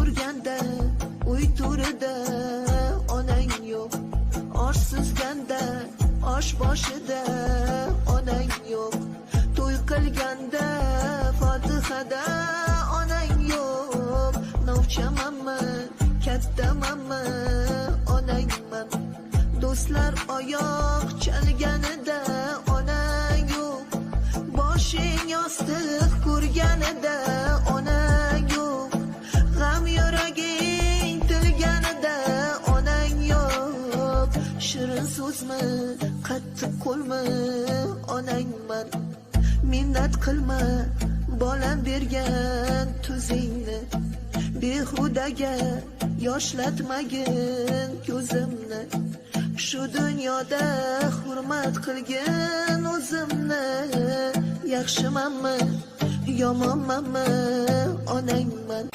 turganda uy to'rida onang yo'q, orsizganda osh boshida onang yo'q, to'y qilganda fotihada onang yo'q. Novchamanmi, kattamanmi, onangman. Do'stlar oyoq chalganida onang yo'q, boshing yostiq ko'rganida onang yo'q, g'am yuraging tilganida onang yo'q. Shirin so'zmi, qattiq qo'lmi, onangman. Minnat qilma bolam bergan tuzingni, behudaga yoshlatmagin ko'zimni. Shu dunyoda hurmat qilgin o'zimni. Yaxshimanmi, yomonmanmi, onangman.